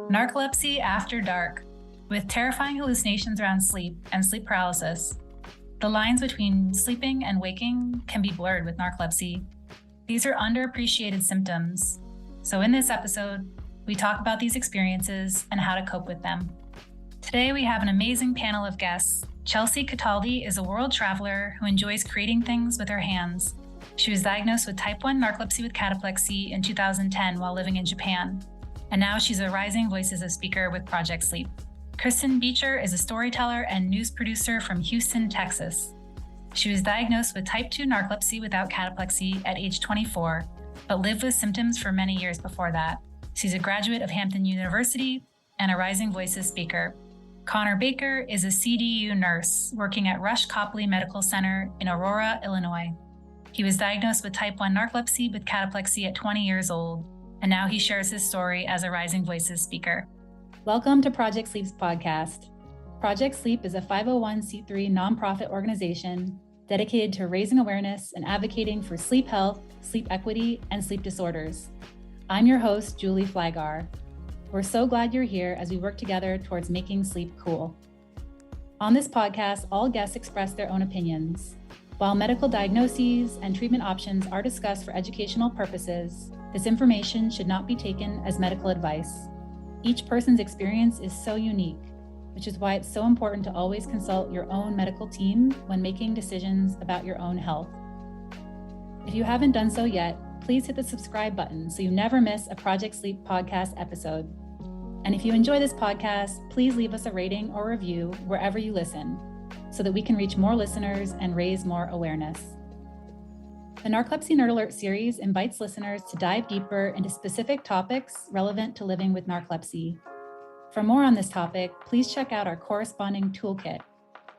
Narcolepsy After Dark, with terrifying hallucinations around sleep and sleep paralysis. The lines between sleeping and waking can be blurred with narcolepsy. These are underappreciated symptoms. So in this episode, we talk about these experiences and how to cope with them. Today we have an amazing panel of guests. Chelsea Cataldi is a world traveler who enjoys creating things with her hands. She was diagnosed with type 1 narcolepsy with cataplexy in 2010 while living in Japan. And now she's a rising voice as a speaker with Project Sleep. Kistyn Beecher is a storyteller and news producer from Houston, Texas. She was diagnosed with type 2 narcolepsy without cataplexy at age 24, but lived with symptoms for many years before that. She's a graduate of Hampton University and a rising voices speaker. Connor Baker is a CDU nurse working at Rush Copley Medical Center in Aurora, Illinois. He was diagnosed with type 1 narcolepsy with cataplexy at 20 years old, and now he shares his story as a Rising Voices speaker. Welcome to Project Sleep's podcast. Project Sleep is a 501c3 nonprofit organization dedicated to raising awareness and advocating for sleep health, sleep equity, and sleep disorders. I'm your host, Julie Flygar. We're so glad you're here as we work together towards making sleep cool. On this podcast, all guests express their own opinions. While medical diagnoses and treatment options are discussed for educational purposes, this information should not be taken as medical advice. Each person's experience is so unique, which is why it's so important to always consult your own medical team when making decisions about your own health. If you haven't done so yet, please hit the subscribe button so you never miss a Project Sleep podcast episode. And if you enjoy this podcast, please leave us a rating or review wherever you listen so that we can reach more listeners and raise more awareness. The Narcolepsy Nerd Alert series invites listeners to dive deeper into specific topics relevant to living with narcolepsy. For more on this topic, please check out our corresponding toolkit,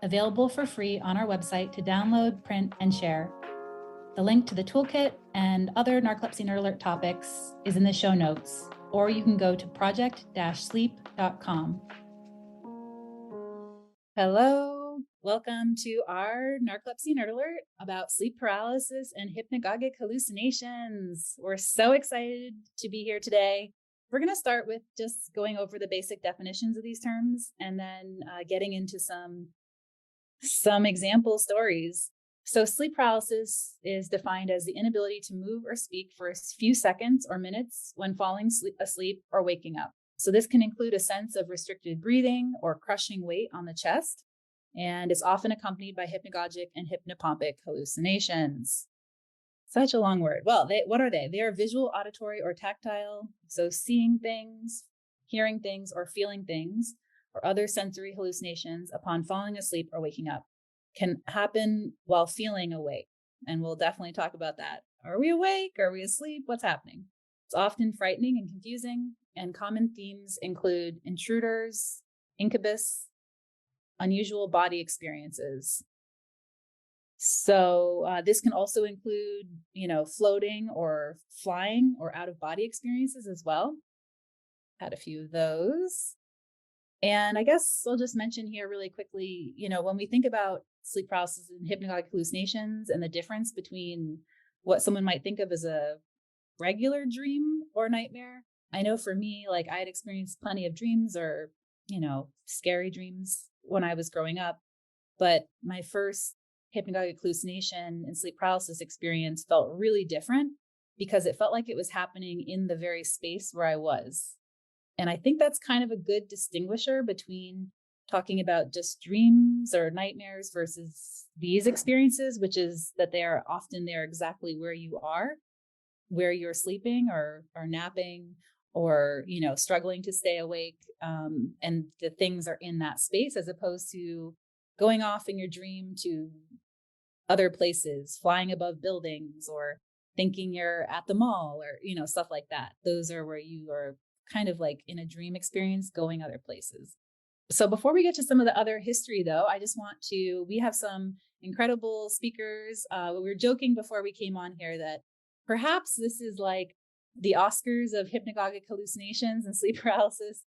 available for free on our website to download, print, and share. The link to the toolkit and other Narcolepsy Nerd Alert topics is in the show notes, or you can go to project-sleep.com. Hello, welcome to our Narcolepsy Nerd Alert about sleep paralysis and hypnagogic hallucinations. We're so excited to be here today. We're going to start with just going over the basic definitions of these terms and then getting into some example stories. So sleep paralysis is defined as the inability to move or speak for a few seconds or minutes when falling asleep or waking up. So this can include a sense of restricted breathing or crushing weight on the chest, and it's often accompanied by hypnagogic and hypnopompic hallucinations. Such a long word. Well, what are they? They are visual, auditory, or tactile. So seeing things, hearing things, or feeling things, or other sensory hallucinations upon falling asleep or waking up can happen while feeling awake. And we'll definitely talk about that. Are we awake? Are we asleep? What's happening? It's often frightening and confusing, and common themes include intruders, incubus, unusual body experiences. So this can also include, floating or flying or out of body experiences as well. Had a few of those. And I guess I'll just mention here really quickly, when we think about sleep paralysis and hypnagogic hallucinations and the difference between what someone might think of as a regular dream or nightmare. I know for me, I had experienced plenty of dreams or, scary dreams when I was growing up. But my first hypnagogic hallucination and sleep paralysis experience felt really different because it felt like it was happening in the very space where I was. And I think that's kind of a good distinguisher between talking about just dreams or nightmares versus these experiences, which is that they are often there exactly where you are, where you're sleeping or napping or, struggling to stay awake. And the things are in that space as opposed to going off in your dream to other places, flying above buildings or thinking you're at the mall or, stuff like that. Those are where you are kind of like in a dream experience going other places. So before we get to some of the other history, though, I just want we have some incredible speakers. We were joking before we came on here that perhaps this is like the Oscars of hypnagogic hallucinations and sleep paralysis.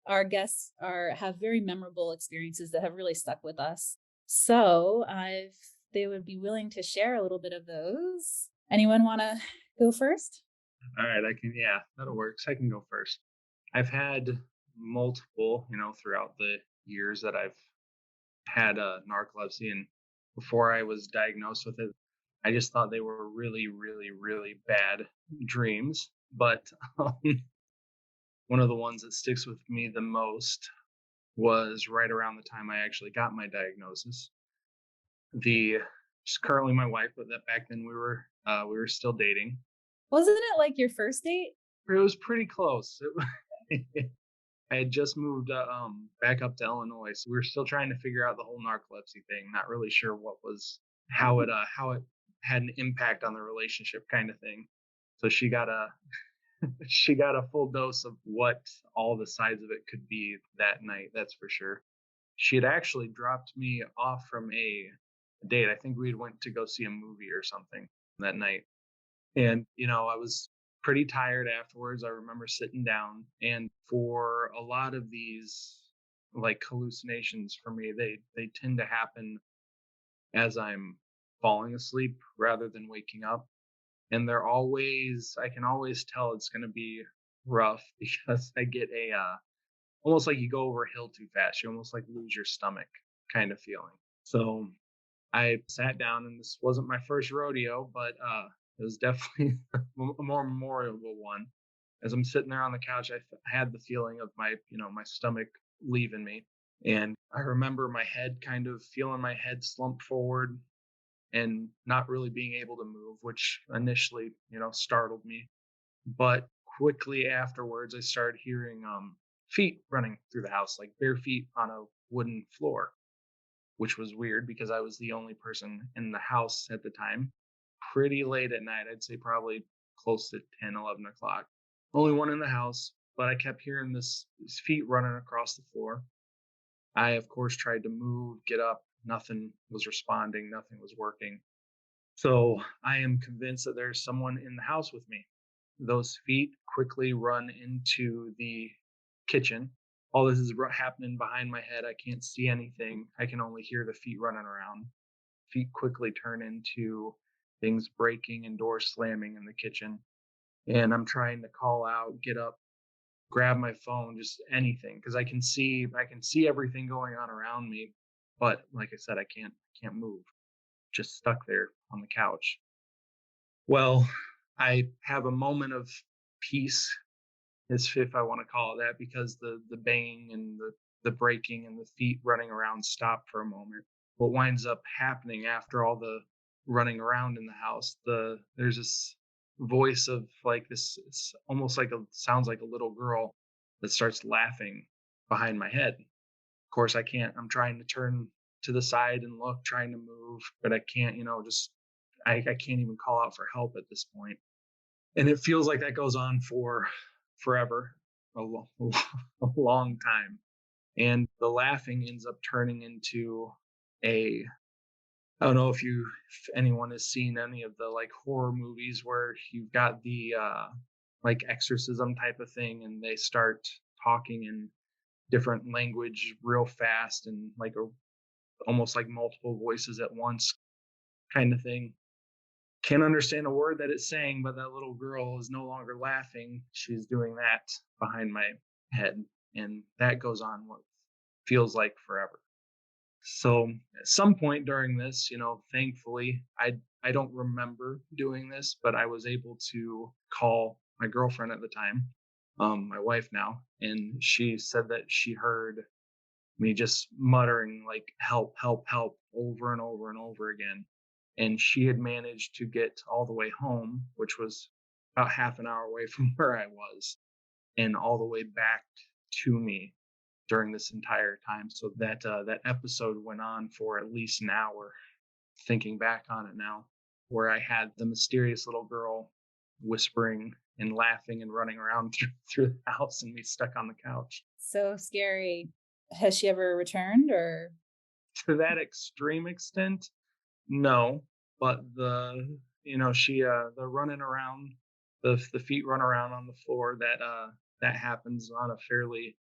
Our guests have very memorable experiences that have really stuck with us. So if they would be willing to share a little bit of those. Anyone want to go first? All right, that'll work. So I can go first. I've had multiple, throughout the years that I've had narcolepsy, and before I was diagnosed with it, I just thought they were really, really, really bad dreams. But um, one of the ones that sticks with me the most was right around the time I actually got my diagnosis. The She's currently my wife, but that back then we were still dating. Wasn't it like your first date? It was pretty close. I had just moved back up to Illinois, so we were still trying to figure out the whole narcolepsy thing. Not really sure what was how it had an impact on the relationship, kind of thing. So she got a she got a full dose of what all the sides of it could be that night. That's for sure. She had actually dropped me off from a date. I think we had went to go see a movie or something that night. And, I was pretty tired afterwards. I remember sitting down, and for a lot of these like hallucinations for me, they tend to happen as I'm falling asleep rather than waking up. And I can always tell it's going to be rough because I get a almost like you go over a hill too fast. You almost like lose your stomach kind of feeling. So I sat down, and this wasn't my first rodeo, but it was definitely a more memorable one. As I'm sitting there on the couch, had the feeling of my stomach leaving me, and I remember feeling my head slump forward and not really being able to move, which initially, startled me. But quickly afterwards, I started hearing feet running through the house, like bare feet on a wooden floor, which was weird because I was the only person in the house at the time. Pretty late at night, I'd say probably close to 10, 11 o'clock. Only one in the house, but I kept hearing these feet running across the floor. I, of course, tried to move, get up. Nothing was responding, nothing was working. So I am convinced that there's someone in the house with me. Those feet quickly run into the kitchen. All this is happening behind my head. I can't see anything. I can only hear the feet running around. Feet quickly turn into things breaking and doors slamming in the kitchen. And I'm trying to call out, get up, grab my phone, just anything, because I can see everything going on around me. But like I said, I can't move. Just stuck there on the couch. Well, I have a moment of peace, if I want to call it that, because the banging and the breaking and the feet running around stop for a moment. What winds up happening after all the running around in the house, there's this voice of like this, it's almost like a sounds like a little girl that starts laughing behind my head. Of course, I can't. I'm trying to turn to the side and look, trying to move, but I can't. Just I can't even call out for help at this point. And it feels like that goes on for forever, a long time. And the laughing ends up turning into a I don't know if anyone has seen any of the like horror movies where you've got the like exorcism type of thing, and they start talking in different language real fast, and like almost like multiple voices at once kind of thing. Can't understand a word that it's saying, but that little girl is no longer laughing. She's doing that behind my head. And that goes on what feels like forever. So at some point during this, thankfully, I don't remember doing this, but I was able to call my girlfriend at the time, my wife now, and she said that she heard me just muttering like help, help, help over and over and over again. And she had managed to get all the way home, which was about half an hour away from where I was, and all the way back to me during this entire time. So that episode went on for at least an hour. Thinking back on it now, where I had the mysterious little girl whispering and laughing and running around through the house, and me stuck on the couch. So scary. Has she ever returned or To that extreme extent, no, but she the running around, the feet run around on the floor, that happens on a fairly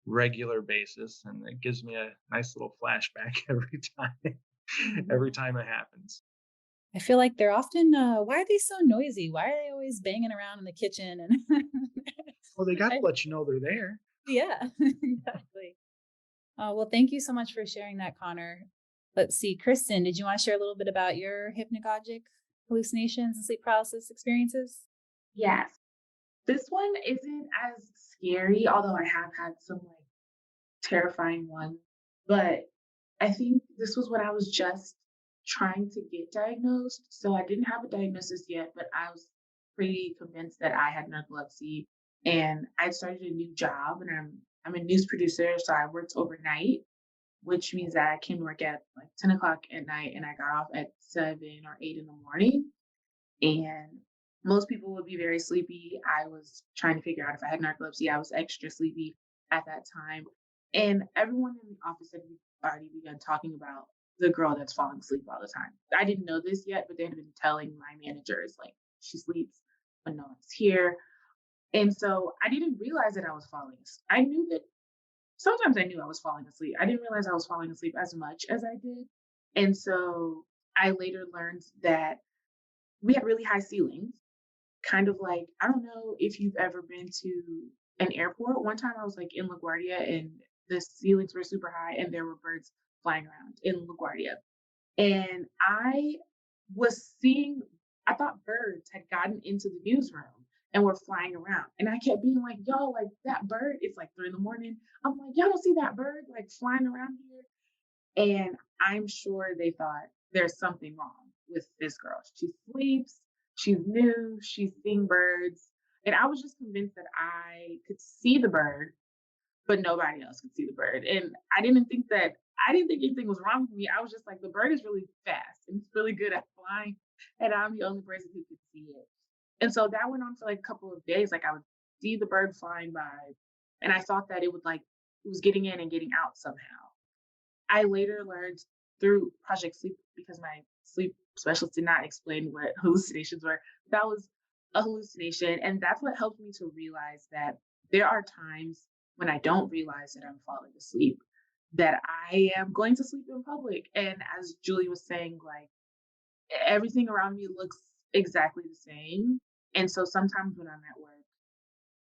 regular basis, and it gives me a nice little flashback every time every Mhm. time it happens. I feel like they're often why are they so noisy? Why are they always banging around in the kitchen and Well, they got to I let you know they're there. Yeah, exactly. Well, thank you so much for sharing that, Connor. Let's see, Kristen, did you want to share a little bit about your hypnagogic hallucinations and sleep paralysis experiences? Yes. This one isn't as scary, although I have had some like terrifying ones. But I think this was when I was just trying to get diagnosed. So I didn't have a diagnosis yet, but I was pretty convinced that I had narcolepsy. And I started a new job, and I'm a news producer, so I worked overnight, which means that I came to work at like 10 o'clock at night and I got off at 7 or 8 in the morning. And most people would be very sleepy. I was trying to figure out if I had narcolepsy. I was extra sleepy at that time. And everyone in the office had already begun talking about the girl that's falling asleep all the time. I didn't know this yet, but they had been telling my managers, like, she sleeps when no one's here. And so I didn't realize that I was falling asleep. I knew that sometimes I knew I was falling asleep. I didn't realize I was falling asleep as much as I did. And so I later learned that we had really high ceilings, kind of like, I don't know if you've ever been to an airport. One time I was like in LaGuardia and the ceilings were super high and there were birds flying around in LaGuardia. And I was seeing, I thought birds had gotten into the newsroom and were flying around. And I kept being like, yo, like that bird, it's like 3 in the morning. I'm like, y'all don't see that bird like flying around here? And I'm sure they thought there's something wrong with this girl. She sleeps, she's new, she's seeing birds. And I was just convinced that I could see the bird, but nobody else could see the bird. And I didn't think anything was wrong with me. I was just like, the bird is really fast and it's really good at flying. And I'm the only person who could see it. And so that went on for like a couple of days. Like I would see the bird flying by and I thought that it was getting in and getting out somehow. I later learned through Project Sleep, because my sleep specialist did not explain what hallucinations were. That was a hallucination. And that's what helped me to realize that there are times when I don't realize that I'm falling asleep, that I am going to sleep in public. And as Julie was saying, like everything around me looks exactly the same. And so sometimes when I'm at work,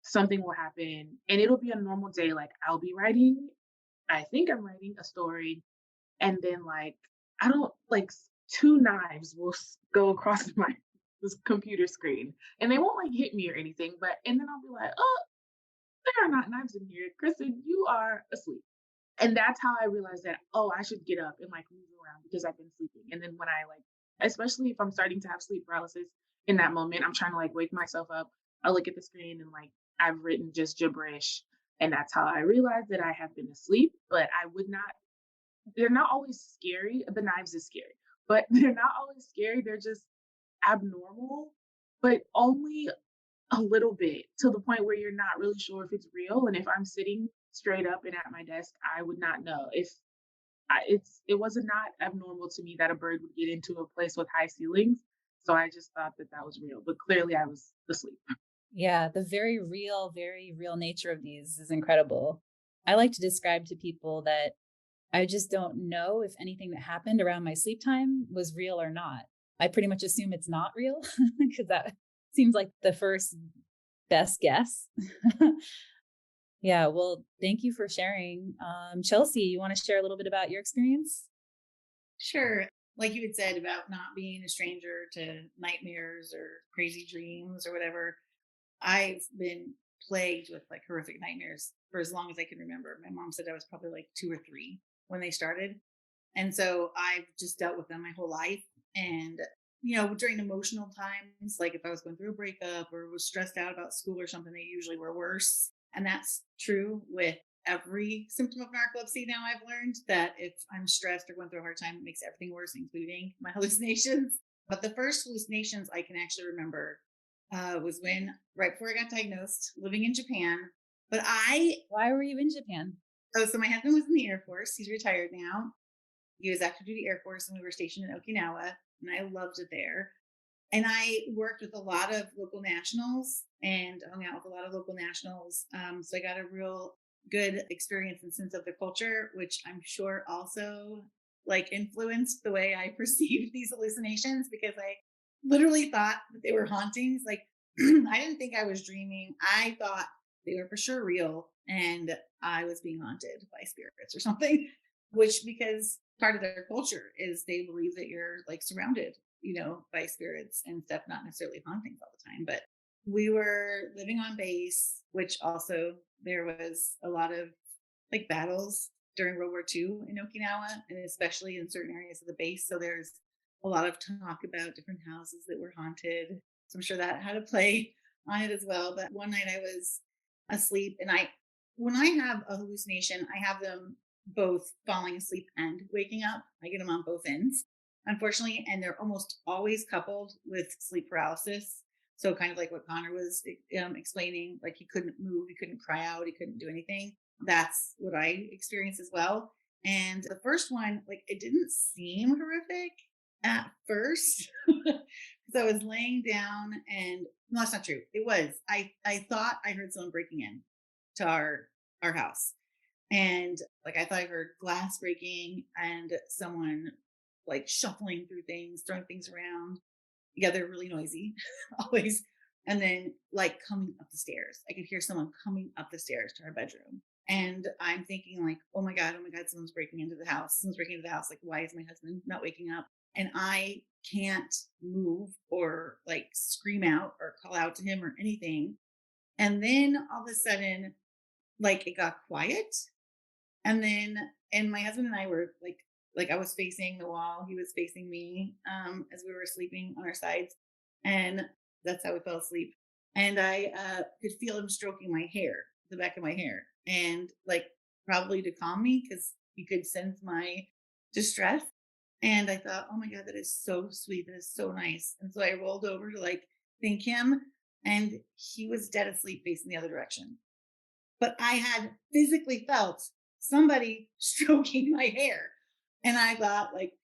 something will happen and it'll be a normal day. Like I think I'm writing a story, and then like I don't like two knives will go across my this computer screen, and they won't like hit me or anything. But and then I'll be like, oh, there are not knives in here, Kristyn. You are asleep, and that's how I realized that. Oh, I should get up and like move around because I've been sleeping. And then when I like, especially if I'm starting to have sleep paralysis in that moment, I'm trying to like wake myself up. I look at the screen and like I've written just gibberish. And that's how I realized that I have been asleep, but I would not they're not always scary. The knives is scary, but they're not always scary. They're just abnormal, but only a little bit to the point where you're not really sure if it's real. And if I'm sitting straight up and at my desk, I would not know if it wasn't not abnormal to me that a bird would get into a place with high ceilings. So I just thought that that was real, but clearly I was asleep. Yeah, the very real nature of these is incredible. I like to describe to people that I just don't know if anything that happened around my sleep time was real or not. I pretty much assume it's not real because that seems like the first best guess. Yeah, well, thank you for sharing. Chelsea, you want to share a little bit about your experience? Sure. Like you had said about not being a stranger to nightmares or crazy dreams or whatever, I've been plagued with like horrific nightmares for as long as I can remember. My mom said I was probably like 2 or 3 when they started. And so I've just dealt with them my whole life. And, during emotional times, like if I was going through a breakup or was stressed out about school or something, they usually were worse. And that's true with every symptom of narcolepsy. Now I've learned that if I'm stressed or going through a hard time, it makes everything worse, including my hallucinations. But the first hallucinations I can actually remember was when, right before I got diagnosed, living in Japan. But Why were you in Japan? so my husband was in the Air Force. He's retired now. He was active duty Air Force and we were stationed in Okinawa and I loved it there. And I worked with a lot of local nationals and hung out with a lot of local nationals. So I got a real good experience and sense of the culture, which I'm sure also like influenced the way I perceived these hallucinations because I literally thought that they were hauntings. Like I didn't think I was dreaming. I thought they were for sure real and I was being haunted by spirits or something, which because part of their culture is they believe that you're like surrounded, by spirits and stuff, not necessarily hauntings all the time. But we were living on base, which also there was a lot of like battles during World War II in Okinawa, and especially in certain areas of the base. So there's a lot of talk about different houses that were haunted. So I'm sure that had a play on it as well. But one night I was asleep, and when I have a hallucination, I have them both falling asleep and waking up. I get them on both ends, unfortunately, and they're almost always coupled with sleep paralysis. So kind of like what Connor was explaining, like he couldn't move, he couldn't cry out, he couldn't do anything. That's what I experienced as well. And the first one, like it didn't seem horrific at first because I was laying down and no, that's not true. It was. I thought I heard someone breaking in to our house. And like I thought I heard glass breaking and someone like shuffling through things, throwing things around. Yeah, they're really noisy, always. And then like coming up the stairs. I could hear someone coming up the stairs to our bedroom. And I'm thinking like, oh my God, someone's breaking into the house. Someone's breaking into the house. Like, why is my husband not waking up? And I can't move or like scream out or call out to him or anything. And then all of a sudden, like it got quiet. And then, and my husband and I were like I was facing the wall. He was facing me as we were sleeping on our sides. And that's how we fell asleep. And I could feel him stroking my hair, the back of my hair. And like probably to calm me because he could sense my distress. And I thought, oh my God, that is so sweet. That is so nice. And so I rolled over to like thank him. And he was dead asleep facing the other direction. But I had physically felt somebody stroking my hair. And I thought, like,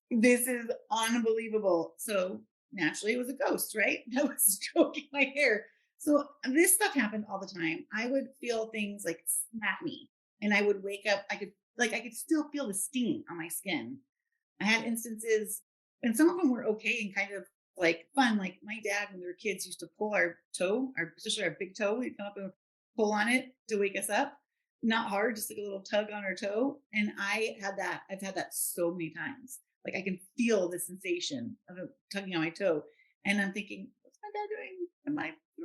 this is unbelievable. So naturally, it was a ghost, right? That was stroking my hair. So this stuff happened all the time. I would feel things like smack me, and I would wake up. I could still feel the sting on my skin. I had instances, and some of them were okay and kind of like fun. Like my dad, when we were kids, used to pull our toe, especially our big toe. He'd come up and pull on it to wake us up. Not hard, just like a little tug on our toe. And I've had that so many times. Like I can feel the sensation of it tugging on my toe. And I'm thinking, what's my dad doing in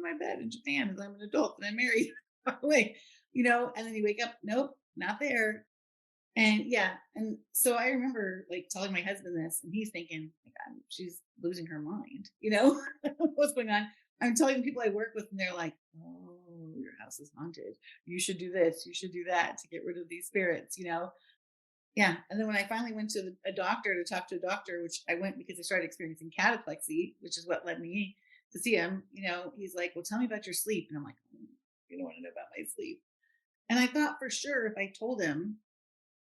my bed in Japan as I'm an adult and I'm married? Far away, and then you wake up, nope, not there. And yeah. And so I remember like telling my husband this, and he's thinking, my God, she's losing her mind, what's going on? I'm telling the people I work with, and they're like, oh, your house is haunted. You should do this. You should do that to get rid of these spirits, Yeah. And then when I finally went to a doctor to talk to a doctor, which I went because I started experiencing cataplexy, which is what led me to see him, he's like, well, tell me about your sleep. And I'm like, you don't want to know about my sleep. And I thought for sure if I told him,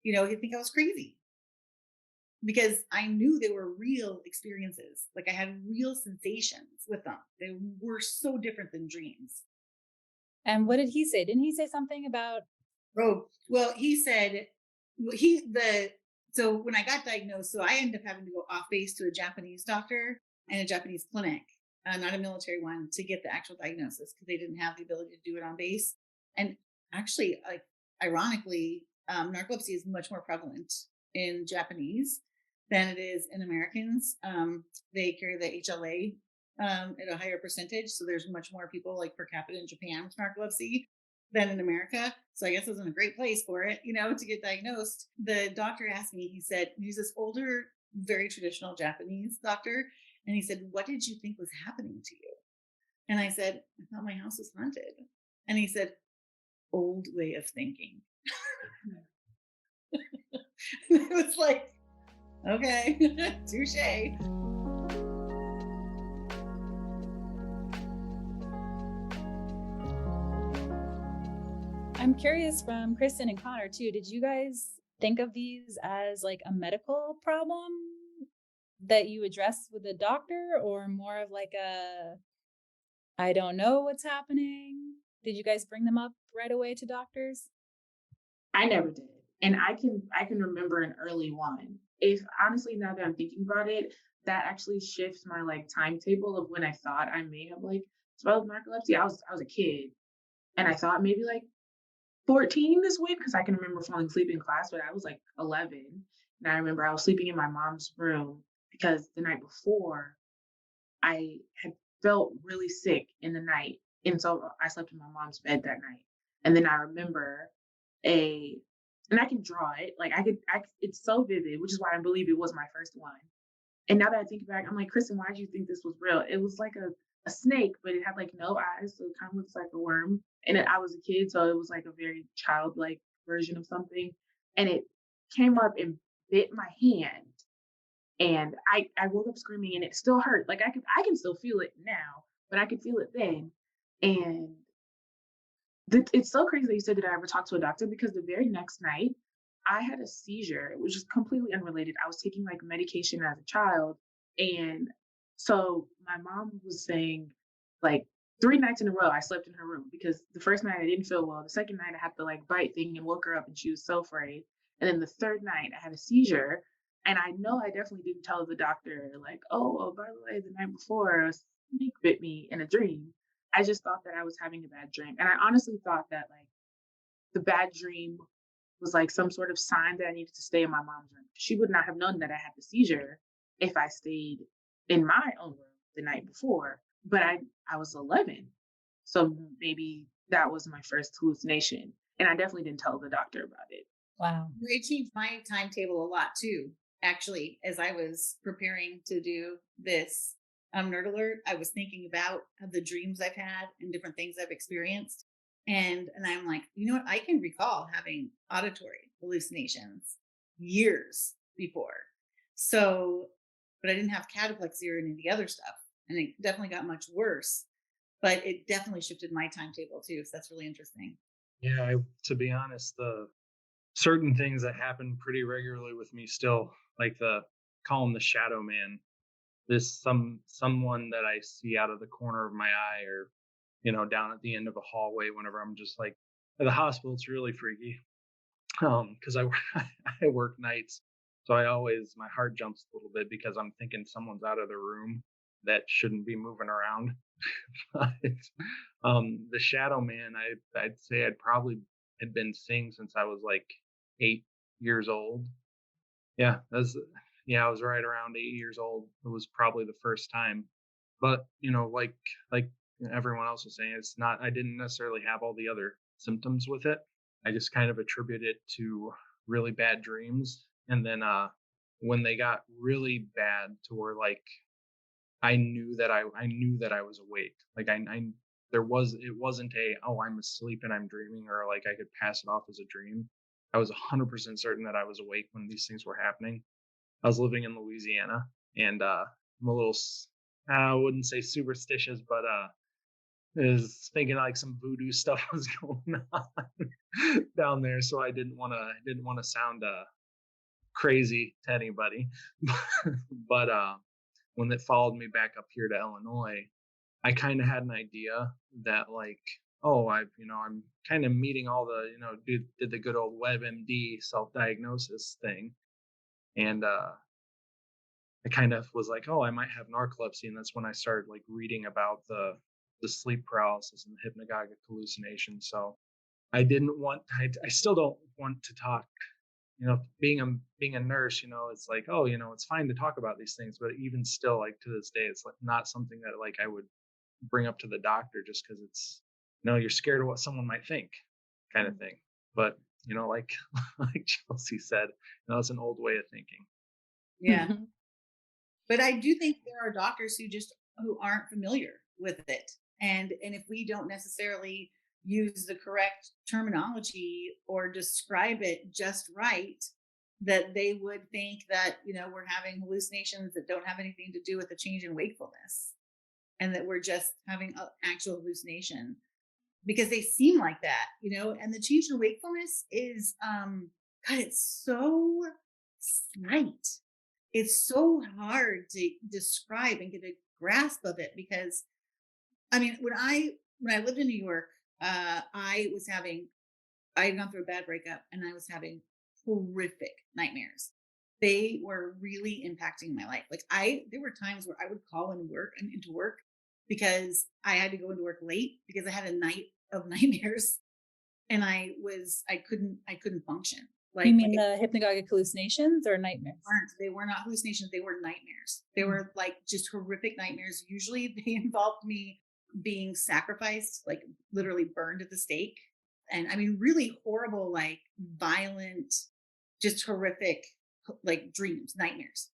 he'd think I was crazy. Because I knew they were real experiences. Like I had real sensations with them. They were so different than dreams. And what did he say? Didn't he say something about? Oh, well, he said so when I got diagnosed, so I ended up having to go off base to a Japanese doctor and a Japanese clinic, not a military one, to get the actual diagnosis because they didn't have the ability to do it on base. And actually, like ironically, narcolepsy is much more prevalent in Japanese than it is in Americans. They carry the HLA at a higher percentage. So there's much more people like per capita in Japan with narcolepsy than in America. So I guess I was in a great place for it, to get diagnosed. The doctor asked me, he said, he's this older, very traditional Japanese doctor. And he said, what did you think was happening to you? And I said, I thought my house was haunted. And he said, old way of thinking. It was like, okay, touche. I'm curious from Kristyn and Connor too. Did you guys think of these as like a medical problem that you address with a doctor, or more of like I don't know what's happening? Did you guys bring them up right away to doctors? I never did. And I can remember an early one. If honestly, now that I'm thinking about it, that actually shifts my like timetable of when I thought I may have like developed narcolepsy. I was a kid. And I thought maybe like 14 this week because I can remember falling asleep in class, but I was like 11. And I remember I was sleeping in my mom's room because the night before I had felt really sick in the night. And so I slept in my mom's bed that night. And then I remember a, and I can draw it, like it's so vivid, which is why I believe it was my first one. And now that I think back, I'm like, Kristyn, why did you think this was real? It was like a snake, but it had like no eyes, so it kind of looks like a worm. And I was a kid, so it was like a very childlike version of something. And it came up and bit my hand. And I woke up screaming and it still hurt. Like I can still feel it now, but I could feel it then. And it's so crazy that you said that I ever talked to a doctor because the very next night I had a seizure, which is completely unrelated. I was taking like medication as a child. And so my mom was saying like 3 nights in a row I slept in her room because the first night I didn't feel well. The second night I had the like bite thing and woke her up and she was so afraid. And then the third night I had a seizure. And I know I definitely didn't tell the doctor like, oh, by the way, the night before a snake bit me in a dream. I just thought that I was having a bad dream. And I honestly thought that like the bad dream was like some sort of sign that I needed to stay in my mom's room. She would not have known that I had the seizure if I stayed in my own room the night before. But I was 11. So maybe that was my first hallucination. And I definitely didn't tell the doctor about it. Wow. It changed my timetable a lot too. Actually, as I was preparing to do this Nerd Alert, I was thinking about the dreams I've had and different things I've experienced. And I'm like, you know what? I can recall having auditory hallucinations years before. So, but I didn't have cataplexy or any of the other stuff. And it definitely got much worse. But it definitely shifted my timetable too. So that's really interesting. Yeah, to be honest, the certain things that happen pretty regularly with me still, like call him the shadow man. This someone that I see out of the corner of my eye, or down at the end of a hallway whenever I'm just like at the hospital. It's really freaky because I work nights, so my heart jumps a little bit because I'm thinking someone's out of the room that shouldn't be moving around. But the shadow man, I'd say I'd probably had been seeing since I was like 8 years old. Yeah, I was right around 8 years old. It was probably the first time. But like everyone else was saying, it's not. I didn't necessarily have all the other symptoms with it. I just kind of attribute it to really bad dreams, and then when they got really bad to where like I knew that I was awake. Like it wasn't I'm asleep and I'm dreaming, or like I could pass it off as a dream. I was 100% certain that I was awake when these things were happening. I was living in Louisiana, and I'm a little, I wouldn't say superstitious, but is thinking like some voodoo stuff was going on down there. So I didn't want to sound crazy to anybody. But when it followed me back up here to Illinois, I kind of had an idea that like, I'm kind of meeting all the, did the good old WebMD self-diagnosis thing. And I kind of was like, I might have narcolepsy. And that's when I started like reading about the sleep paralysis and the hypnagogic hallucination. So I still don't want to talk, being a nurse, it's like, it's fine to talk about these things, but even still, like to this day, it's like not something that like I would bring up to the doctor just because it's, you're scared of what someone might think kind of thing. But, like, like Chelsea said, it's an old way of thinking. Yeah. But I do think there are doctors who aren't familiar with it. And if we don't necessarily use the correct terminology or describe it just right, that they would think that, we're having hallucinations that don't have anything to do with the change in wakefulness, and that we're just having an actual hallucination because they seem like that, and the change in wakefulness is, God, it's so slight. It's so hard to describe and get a grasp of it because, I mean, when I lived in New York, I had gone through a bad breakup and I was having horrific nightmares. They were really impacting my life. Like there were times where I would call into work because I had to go into work late because I had a night of nightmares, and I couldn't function. You Like mean the hypnagogic hallucinations or nightmares? they were not hallucinations, they were nightmares. They were like just horrific nightmares. Usually they involved me being sacrificed, like literally burned at the stake. And I mean, really horrible, like violent, just horrific, like dreams, nightmares.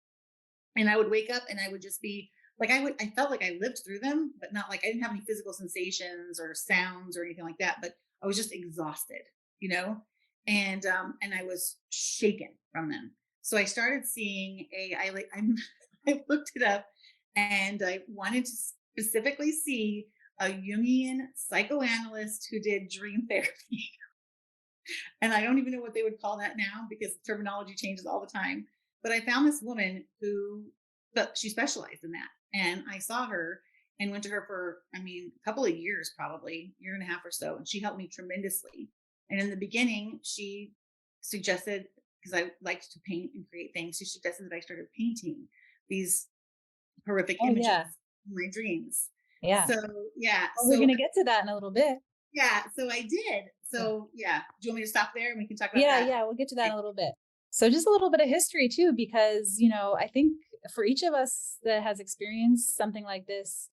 And I would wake up and I would just be like, I felt like I lived through them, but not like I didn't have any physical sensations or sounds or anything like that. But I was just exhausted, you know, and I was shaken from them. So I started seeing I looked it up, and I wanted to specifically see a Jungian psychoanalyst who did dream therapy. And I don't even know what they would call that now because terminology changes all the time. But I found this woman who, but she specialized in that. And I saw her and went to her for, I mean, a couple of years, probably year and a half or so. And she helped me tremendously. And in the beginning, she suggested, because I liked to paint and create things, she suggested that I started painting these horrific Oh, images yeah. in my dreams. Yeah. So, yeah. Well, we're going to get to that in a little bit. Yeah. So I did. So, yeah. Do you want me to stop there and we can talk about that? Yeah, we'll get to that in a little bit. So just a little bit of history too, because, you know, I think for each of us that has experienced something like this,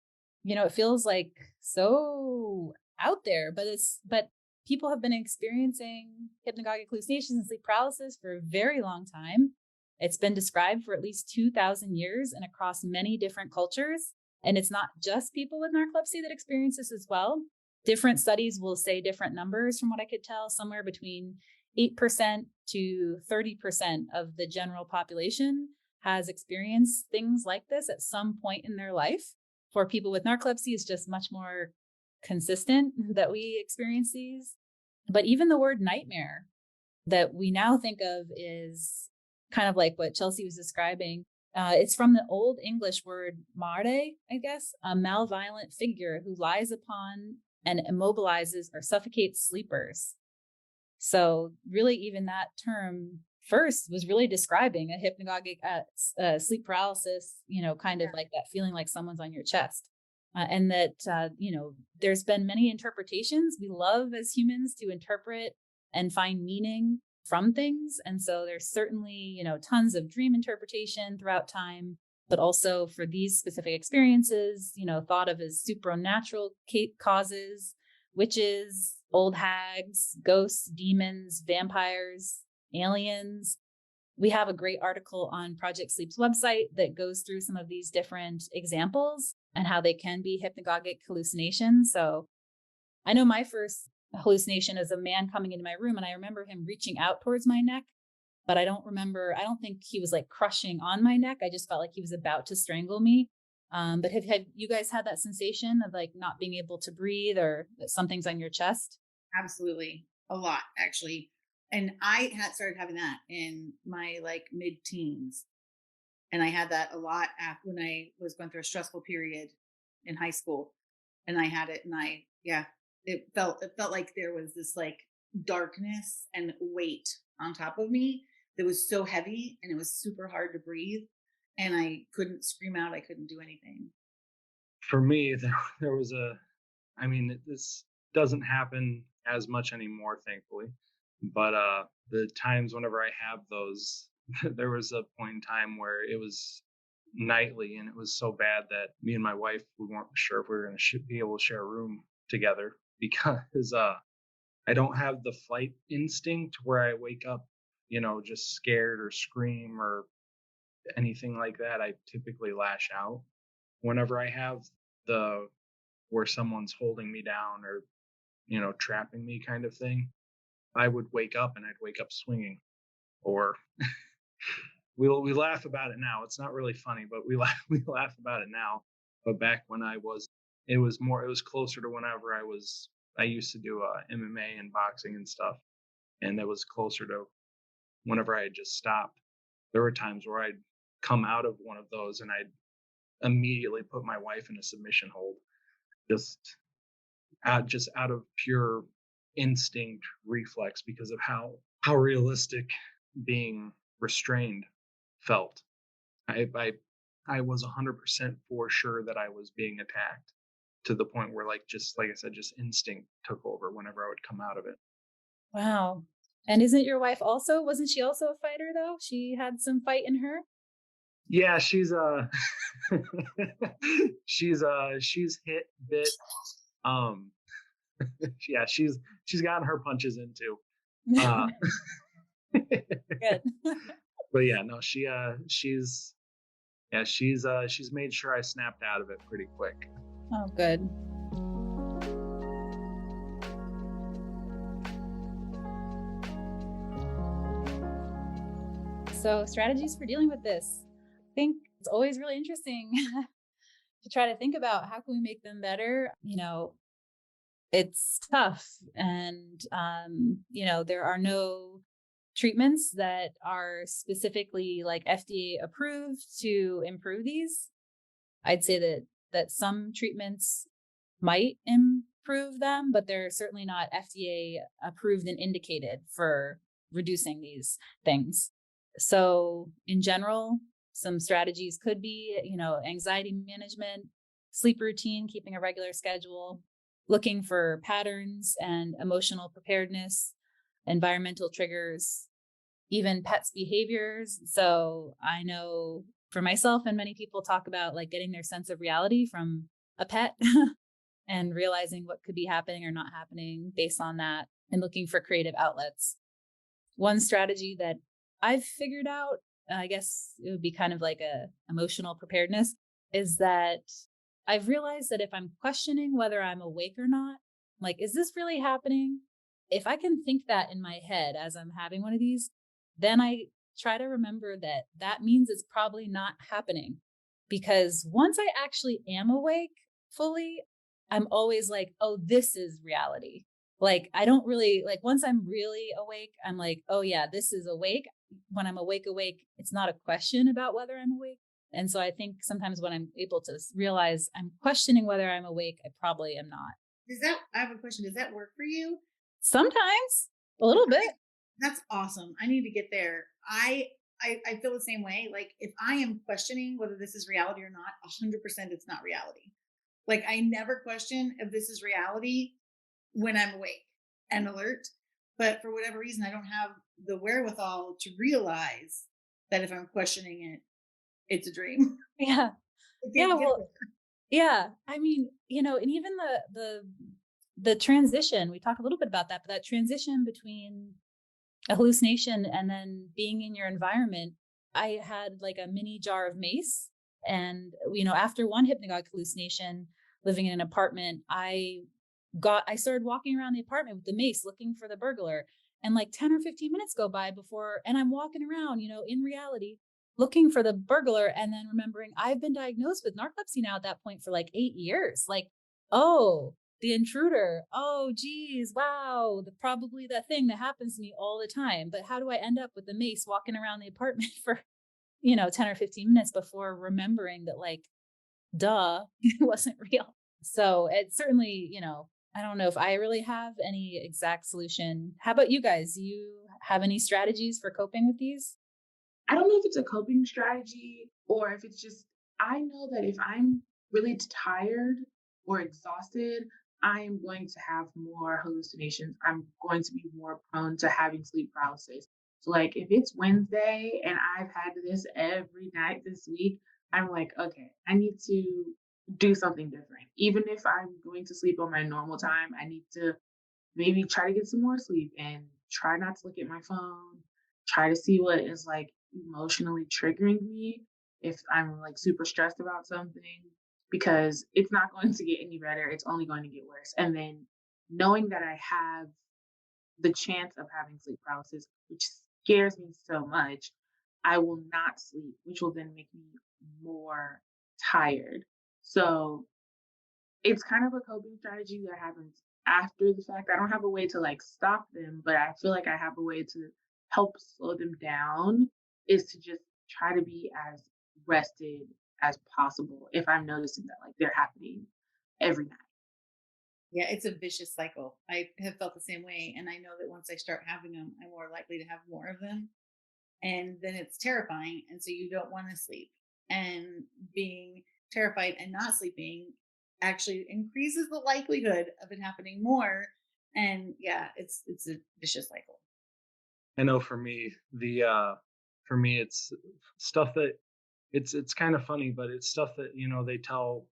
you know, it feels like so out there, but people have been experiencing hypnagogic hallucinations and sleep paralysis for a very long time. It's been described for at least 2,000 years and across many different cultures. And it's not just people with narcolepsy that experience this as well. Different studies will say different numbers from what I could tell, somewhere between 8% to 30% of the general population has experienced things like this at some point in their life. For people with narcolepsy, it's just much more consistent that we experience these. But even the word nightmare that we now think of is kind of like what Chelsea was describing. It's from the Old English word mare, I guess, a malevolent figure who lies upon and immobilizes or suffocates sleepers. So really, even that term first was really describing a hypnagogic sleep paralysis, you know, kind of like that feeling like someone's on your chest. And that, you know, there's been many interpretations. We love as humans to interpret and find meaning from things. And so there's certainly, you know, tons of dream interpretation throughout time, but also for these specific experiences, you know, thought of as supernatural causes, witches, old hags, ghosts, demons, vampires, aliens. We have a great article on Project Sleep's website that goes through some of these different examples and how they can be hypnagogic hallucinations. So I know my first hallucination is a man coming into my room, and I remember him reaching out towards my neck, but I don't think he was like crushing on my neck. I just felt like he was about to strangle me. But have you guys had that sensation of like not being able to breathe or that something's on your chest? Absolutely. A lot, actually. And I had started having that in my like mid-teens. And I had that a lot after when I was going through a stressful period in high school. And I had it, and it felt like there was this like darkness and weight on top of me that was so heavy, and it was super hard to breathe, and I couldn't scream out, I couldn't do anything. For me, there was I mean, this doesn't happen as much anymore, thankfully. But the times whenever I have those, there was a point in time where it was nightly, and it was so bad that me and my wife, we weren't sure if we were going to be able to share a room together, because I don't have the flight instinct where I wake up, you know, just scared or scream or anything like that. I typically lash out whenever I have the where someone's holding me down or, you know, trapping me kind of thing. I would wake up, and I'd wake up swinging, or we laugh about it now. It's not really funny, but we laugh about it now. But back when it was closer to whenever I used to do MMA and boxing and stuff, and it was closer to whenever I had just stopped. There were times where I'd come out of one of those, and I'd immediately put my wife in a submission hold, just out of pure instinct reflex, because of how realistic being restrained felt. I was 100% for sure that I was being attacked. to the point where, like, just like I said, just instinct took over whenever I would come out of it. Wow. And isn't your wife also, wasn't she also a fighter though? She had some fight in her? Yeah, she's she's hit, bit, um yeah, she's gotten her punches in too. Uh Good. but yeah, no, she's made sure I snapped out of it pretty quick. Oh, good. So, strategies for dealing with this. I think it's always really interesting to try to think about how can we make them better. It's tough, and there are no treatments that are specifically like FDA approved to improve these. I'd say that some treatments might improve them, but they're certainly not FDA approved and indicated for reducing these things. So in general, some strategies could be, anxiety management, sleep routine, keeping a regular schedule, looking for patterns and emotional preparedness, environmental triggers, even pets' behaviors. So I know for myself and many people talk about like getting their sense of reality from a pet and realizing what could be happening or not happening based on that and looking for creative outlets. One strategy that I've figured out, I guess it would be kind of like a emotional preparedness, is that I've realized that if I'm questioning whether I'm awake or not, like, is this really happening? If I can think that in my head as I'm having one of these, then I try to remember that that means it's probably not happening. Because once I actually am awake fully, I'm always like, oh, this is reality. Like, I don't really, like, once I'm really awake, I'm like, oh, yeah, this is awake. When I'm awake, it's not a question about whether I'm awake. And so I think sometimes when I'm able to realize I'm questioning whether I'm awake, I probably am not. I have a question. Does that work for you? Sometimes a little bit. That's awesome. I need to get there. I feel the same way. Like if I am questioning whether this is reality or not, 100% it's not reality. Like I never question if this is reality when I'm awake and alert. But for whatever reason, I don't have the wherewithal to realize that if I'm questioning it, it's a dream. Yeah. Yeah. Well, yeah. I mean, and even the transition, we talked a little bit about that, but that transition between a hallucination and then being in your environment, I had like a mini jar of mace. And, after one hypnagogic hallucination, living in an apartment, I started walking around the apartment with the mace looking for the burglar. And like 10 or 15 minutes go by and I'm walking around, in reality, looking for the burglar. And then remembering I've been diagnosed with narcolepsy now at that point for like 8 years. Like, oh, the intruder. Oh, geez. Wow. Probably that thing that happens to me all the time. But how do I end up with the mace walking around the apartment for, 10 or 15 minutes before remembering that, like, duh, it wasn't real. So it's certainly, I don't know if I really have any exact solution. How about you guys? Do you have any strategies for coping with these? I don't know if it's a coping strategy or if it's just, I know that if I'm really tired or exhausted, I am going to have more hallucinations. I'm going to be more prone to having sleep paralysis. So, like, if it's Wednesday and I've had this every night this week, I'm like, okay, I need to do something different. Even if I'm going to sleep on my normal time, I need to maybe try to get some more sleep and try not to look at my phone, try to see what is like emotionally triggering me if I'm like super stressed about something, because it's not going to get any better. It's only going to get worse. And then knowing that I have the chance of having sleep paralysis, which scares me so much, I will not sleep, which will then make me more tired. So it's kind of a coping strategy that happens after the fact. I don't have a way to like stop them, but I feel like I have a way to help slow them down, is to just try to be as rested as possible if I'm noticing that like they're happening every night. Yeah, it's a vicious cycle. I have felt the same way. And I know that once I start having them, I'm more likely to have more of them. And then it's terrifying. And so you don't want to sleep. And being terrified and not sleeping actually increases the likelihood of it happening more. And yeah, it's a vicious cycle. I know for me it's stuff that it's kind of funny, but it's stuff that, they tell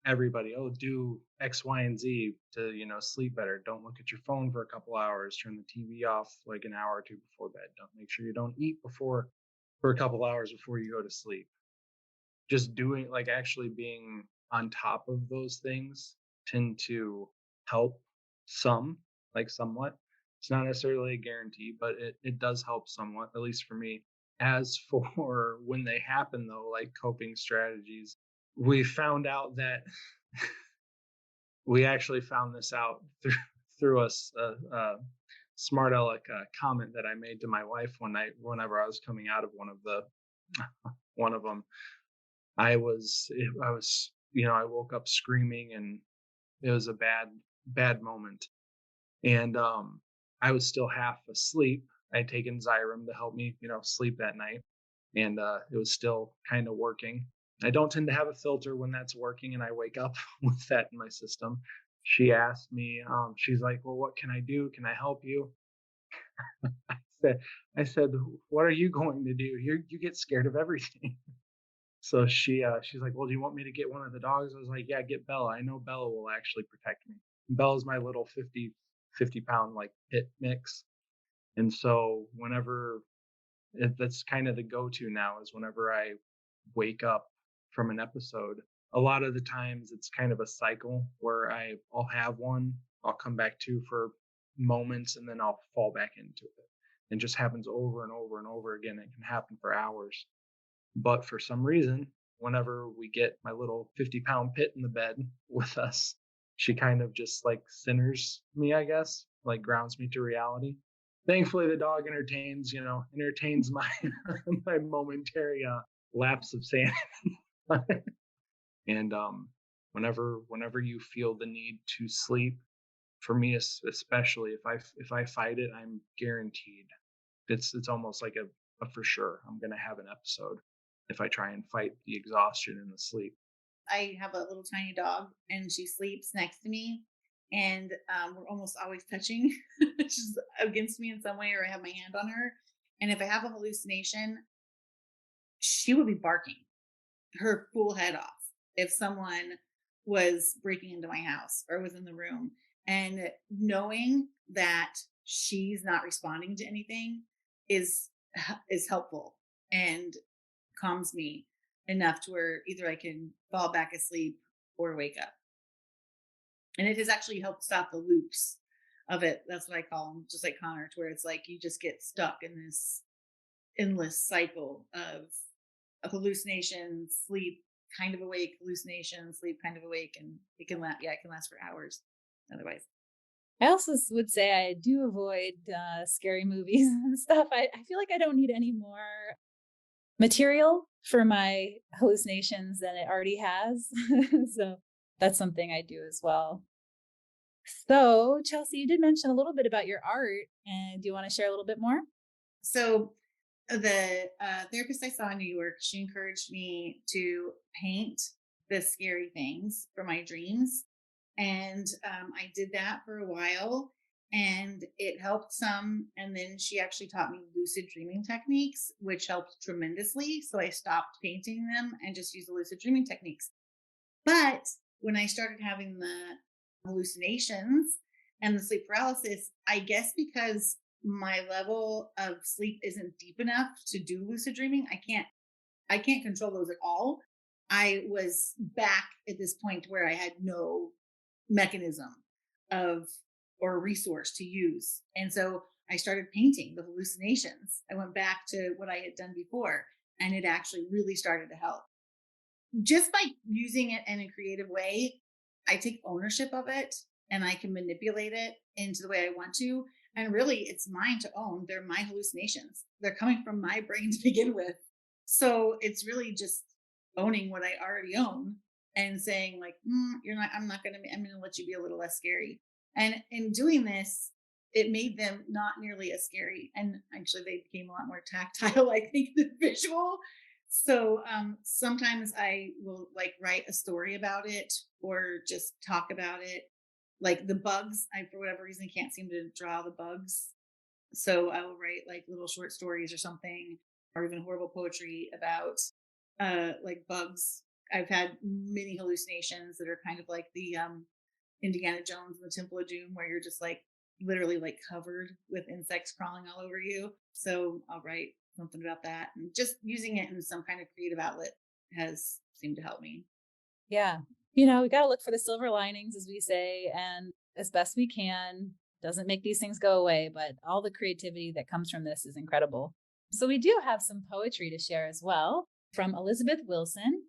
everybody, oh, do X, Y, and Z to, sleep better. Don't look at your phone for a couple hours, turn the TV off like an hour or two before bed. Don't make sure you don't eat before for a couple hours before you go to sleep. Just doing like actually being on top of those things tend to help some, like somewhat. It's not necessarily a guarantee, but it does help somewhat, at least for me. As for when they happen, though, like coping strategies, we found out that we actually found this out through a smart aleck comment that I made to my wife one night whenever I was coming out of one of them. I was, I woke up screaming, and it was a bad moment. And I was still half asleep. I had taken Xyrem to help me, sleep that night. And it was still kind of working. I don't tend to have a filter when that's working and I wake up with that in my system. She asked me, she's like, well, what can I do? Can I help you? I said, I said, what are you going to do? You get scared of everything. So she's like, well, do you want me to get one of the dogs? I was like, yeah, get Bella. I know Bella will actually protect me. Bella's my little 50 pound like pit mix. And so that's kind of the go-to now, is whenever I wake up from an episode. A lot of the times it's kind of a cycle where I'll have one, I'll come back to for moments, and then I'll fall back into it. It just happens over and over and over again. It can happen for hours. But for some reason, whenever we get my little 50-pound pit in the bed with us, she kind of just like centers me, I guess, like grounds me to reality. Thankfully, the dog entertains my my momentary lapse of sanity. And whenever you feel the need to sleep, for me especially, if I fight it, I'm guaranteed it's almost like a for sure I'm gonna have an episode if I try and fight the exhaustion and the sleep. I have a little tiny dog, and she sleeps next to me, and we're almost always touching. She's against me in some way, or I have my hand on her. And if I have a hallucination, she would be barking her full head off if someone was breaking into my house or was in the room. And knowing that she's not responding to anything is helpful and calms me enough to where either I can fall back asleep or wake up. And it has actually helped stop the loops of it. That's what I call them, just like Connor, to where it's like you just get stuck in this endless cycle of hallucination, sleep, kind of awake, hallucination, sleep, kind of awake, and it can last for hours. Otherwise, I also would say I do avoid scary movies and stuff. I feel like I don't need any more material for my hallucinations than it already has. So that's something I do as well. So, Chelsea, you did mention a little bit about your art, and do you want to share a little bit more? so the therapist I saw in New York, she encouraged me to paint the scary things for my dreams. And I did that for a while, and it helped some. And then she actually taught me lucid dreaming techniques, which helped tremendously. So I stopped painting them and just used the lucid dreaming techniques. But when I started having the hallucinations and the sleep paralysis, I guess because my level of sleep isn't deep enough to do lucid dreaming, I can't control those at all. I was back at this point where I had no mechanism of or resource to use. And so I started painting the hallucinations. I went back to what I had done before, and it actually really started to help. Just by using it in a creative way, I take ownership of it and I can manipulate it into the way I want to. And really, it's mine to own. They're my hallucinations. They're coming from my brain to begin with. So it's really just owning what I already own and saying like, I'm going to let you be a little less scary. And in doing this, it made them not nearly as scary. And actually they became a lot more tactile, I think, than visual. So sometimes I will like write a story about it or just talk about it. Like the bugs, I for whatever reason can't seem to draw the bugs. So I will write like little short stories or something, or even horrible poetry about like bugs. I've had many hallucinations that are kind of like the Indiana Jones and the Temple of Doom, where you're just like literally like covered with insects crawling all over you. So I'll write something about that, and just using it in some kind of creative outlet has seemed to help me. Yeah. We got to look for the silver linings, as we say, and as best we can. Doesn't make these things go away, but all the creativity that comes from this is incredible. So we do have some poetry to share as well from Elizabeth Wilson.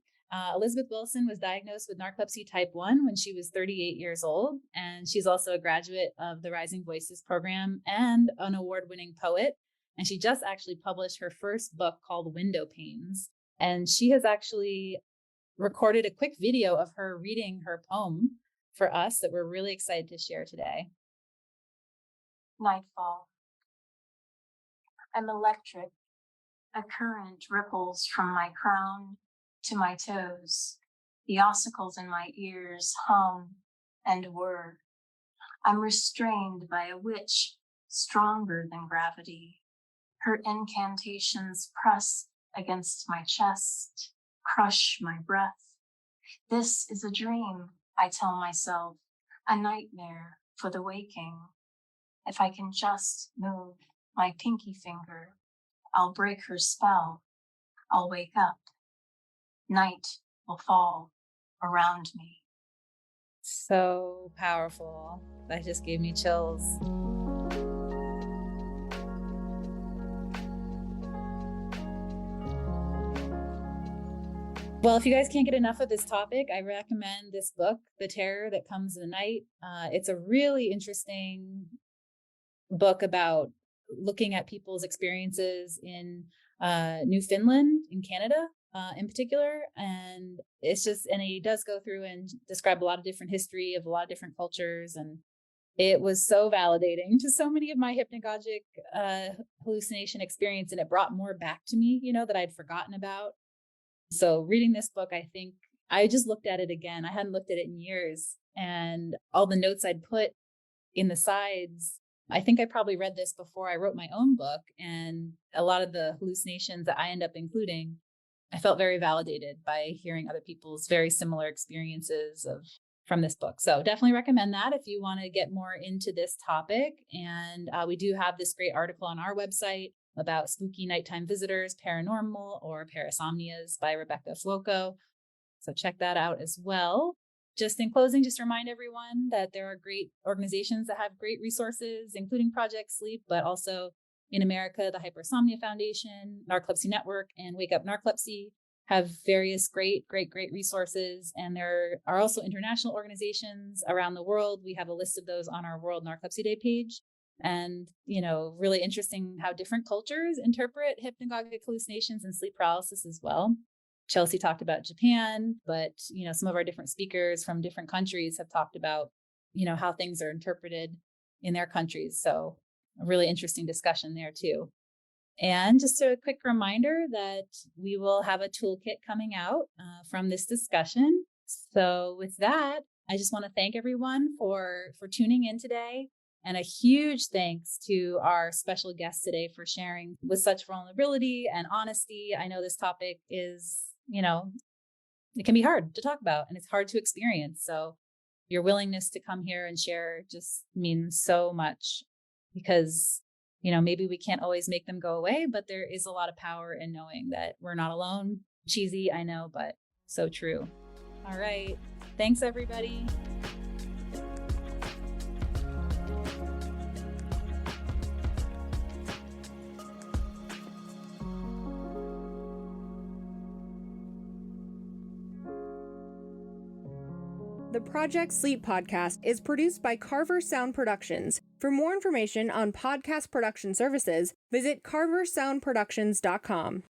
Elizabeth Wilson was diagnosed with narcolepsy type 1 when she was 38 years old, and she's also a graduate of the Rising Voices program and an award-winning poet. And she just actually published her first book called Window Panes. And she has actually recorded a quick video of her reading her poem for us that we're really excited to share today. Nightfall. I'm electric. A current ripples from my crown to my toes. The ossicles in my ears hum and whir. I'm restrained by a witch stronger than gravity. Her incantations press against my chest, crush my breath. This is a dream, I tell myself, a nightmare for the waking. If I can just move my pinky finger, I'll break her spell. I'll wake up. Night will fall around me. So powerful. That just gave me chills. Well, if you guys can't get enough of this topic, I recommend this book, The Terror That Comes in the Night. It's a really interesting book about looking at people's experiences in Newfoundland, in Canada, in particular. And he does go through and describe a lot of different history of a lot of different cultures. And it was so validating to so many of my hypnagogic hallucination experience. And it brought more back to me, that I'd forgotten about. So reading this book, I think I just looked at it again. I hadn't looked at it in years. And all the notes I'd put in the sides, I think I probably read this before I wrote my own book. And a lot of the hallucinations that I end up including, I felt very validated by hearing other people's very similar experiences from this book. So definitely recommend that if you want to get more into this topic. And we do have this great article on our website about spooky nighttime visitors, paranormal, or parasomnias by Rebecca Fuoco. So check that out as well. Just in closing, just remind everyone that there are great organizations that have great resources, including Project Sleep, but also in America, the Hypersomnia Foundation, Narcolepsy Network, and Wake Up Narcolepsy have various great resources. And there are also international organizations around the world. We have a list of those on our World Narcolepsy Day page. And, really interesting how different cultures interpret hypnagogic hallucinations and sleep paralysis as well. Chelsea talked about Japan, but, some of our different speakers from different countries have talked about, how things are interpreted in their countries. So a really interesting discussion there too. And just a quick reminder that we will have a toolkit coming out from this discussion. So with that, I just want to thank everyone for tuning in today. And a huge thanks to our special guest today for sharing with such vulnerability and honesty. I know this topic is, it can be hard to talk about and it's hard to experience. So your willingness to come here and share just means so much because, maybe we can't always make them go away, but there is a lot of power in knowing that we're not alone. Cheesy, I know, but so true. All right. Thanks, everybody. The Project Sleep podcast is produced by Carver Sound Productions. For more information on podcast production services, visit carversoundproductions.com.